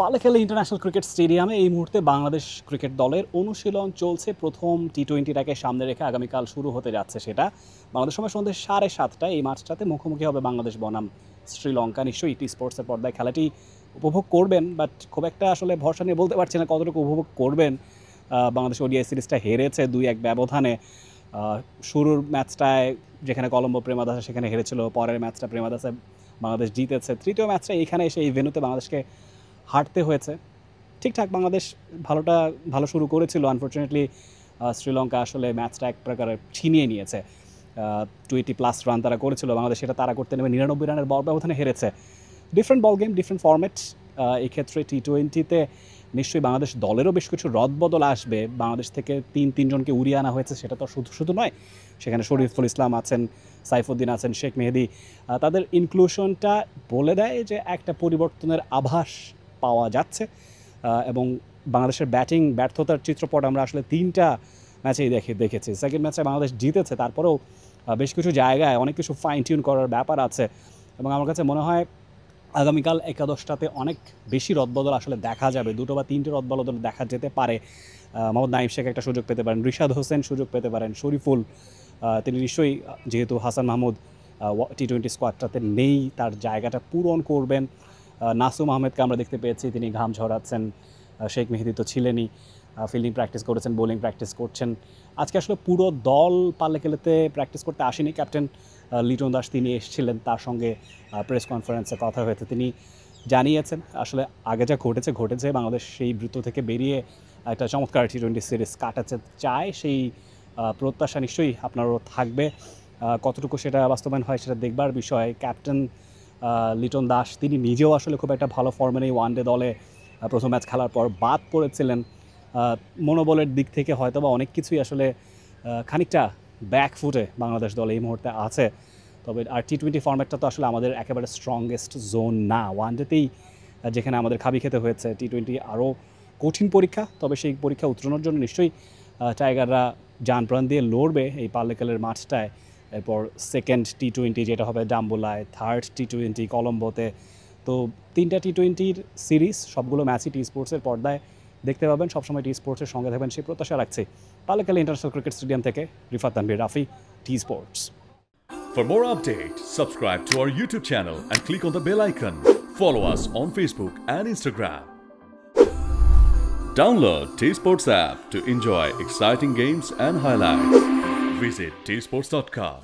পালেখালী international cricket স্টেডিয়ামে এই মুহূর্তে বাংলাদেশ ক্রিকেট দলের অনুশীলন চলছে। প্রথম টি-20টাকে সামনে রেখে আগামীকাল শুরু হতে যাচ্ছে সেটা। বাংলাদেশ সময় সন্ধ্যে 7:30টায় এই মাঠটাতে মুখোমুখি হবে বাংলাদেশ বনাম শ্রীলঙ্কা। নিশ্চয়ই টি স্পোর্টসের পর্দায় খেলাটি উপভোগ করবেন, বাট খুব একটা আসলে ভরসা নিয়ে বলতে পারছি না কতটুকু উপভোগ করবেন। বাংলাদেশ ওডিআই সিরিজটা হেরেছে 2-1 ব্যবধানে। শুরুর ম্যাচটায় যেখানে কলম্বো প্রেমাদাসা সেখানে হেরেছিল, পরের ম্যাচটা প্রেমাদাসা বাংলাদেশ জিতেছে, তৃতীয় ম্যাচটা এইখানে এসে এই ভেন্যুতে বাংলাদেশকে হারতে হয়েছে। ঠিকঠাক বাংলাদেশ ভালো শুরু করেছিল, আনফর্চুনেটলি শ্রীলঙ্কা আসলে ম্যাচটা এক প্রকারের ছিনিয়ে নিয়েছে। 20+ রান তারা করেছিল, বাংলাদেশ সেটা তারা করতে নেমে 99 রানের বড় ব্যবধানে হেরেছে। Different ball game, different format. এই ক্ষেত্রে টি-20তে নিশ্চয়ই বাংলাদেশ দলেরও বেশ কিছু রদবদল আসবে। বাংলাদেশ থেকে তিনজনকে উড়িয়ে আনা হয়েছে, সেটা তো শুধু নয়, সেখানে শরীফুল ইসলাম আছেন, সাইফুদ্দিন আছেন, শেখ মেহেদী। তাদের ইনক্লুশনটা বলে দেয় যে একটা পরিবর্তনের আভাস পাওয়া যাচ্ছে। এবং বাংলাদেশের ব্যাটিং ব্যর্থতার চিত্রপট আমরা আসলে 3টা ম্যাচেই দেখেছি। সেকেন্ড ম্যাচে বাংলাদেশ জিতেছে, তারপরেও বেশ কিছু জায়গায় অনেক কিছু ফাইন টিউন করার ব্যাপার আছে। এবং আমার কাছে মনে হয় আগামীকাল একাদশটাতে অনেক বেশি রদবদল আসলে দেখা যাবে, 2 বা 3টে রদবদল দেখা যেতে পারে। মোহাম্মদ নাইম শেখ একটা সুযোগ পেতে পারেন, রিশাদ হোসেন সুযোগ পেতে পারেন, শরীফুল তিনি নিশ্চয়ই, যেহেতু হাসান মাহমুদ টি-20 স্কোয়াডটাতে নেই, তার জায়গাটা পূরণ করবেন। নাসুম আহমেদকে আমরা দেখতে পেয়েছি, তিনি ঘাম ঝরাচ্ছেন। শেখ মেহেদী তো ছিলেনই, ফিল্ডিং প্র্যাকটিস করেছেন, বোলিং প্র্যাকটিস করছেন। আজকে আসলে পুরো দল পাল্লেকেলেতে প্র্যাকটিস করতে আসেনি। ক্যাপ্টেন লিটন দাস তিনি এসেছিলেন, তার সঙ্গে প্রেস কনফারেন্সে কথা হয়েছে, তিনি জানিয়েছেন আসলে আগে যা ঘটেছে বাংলাদেশ সেই বৃত্ত থেকে বেরিয়ে একটা চমৎকার টি-20 সিরিজ কাটাতে চায়। সেই প্রত্যাশা নিশ্চয়ই আপনারও থাকবে। কতটুকু সেটা বাস্তবায়ন হয় সেটা দেখবার বিষয়। ক্যাপ্টেন লিটন দাস তিনি নিজেও আসলে খুব একটা ভালো ফর্মে নেই, ওয়ানডে দলে প্রথম ম্যাচ খেলার পর বাদ পড়েছিলেন। মনোবলের দিক থেকে হয়তোবা অনেক কিছুই আসলে খানিকটা ব্যাকফুটে বাংলাদেশ দল এই মুহূর্তে আছে। তবে আর টি-20 ফর্ম্যাটটা তো আসলে আমাদের একেবারে স্ট্রংগেস্ট জোন না। ওয়ানডেতেই যেখানে আমাদের খাবি খেতে হয়েছে, টি-20 আরও কঠিন পরীক্ষা। তবে সেই পরীক্ষা উত্তরণের জন্য নিশ্চয়ই টাইগাররা যান প্রাণ দিয়ে লড়বে এই পাল্লেকেলের মাঠটায়। এরপর সেকেন্ড টি-20 যেটা হবে ডাম্বুলায়, থার্ড টি-20 কলম্বোতে। তো 3টা টি-20 সিরিজ, সবগুলো ম্যাচই টি স্পোর্টসের পর্দায় দেখতে পাবেন। সবসময় টি স্পোর্টসের সঙ্গে থাকবেন সেই প্রত্যাশা রাখছি। পাল্লেকেলে ইন্টারন্যাশনাল ক্রিকেট স্টেডিয়াম থেকে Rifat Tanvir Rafi, T Sports. For more updates, subscribe to our YouTube channel and click on the bell icon. Follow us on Facebook and Instagram. Download T Sports app to enjoy exciting games and highlights. Visit tsports.com.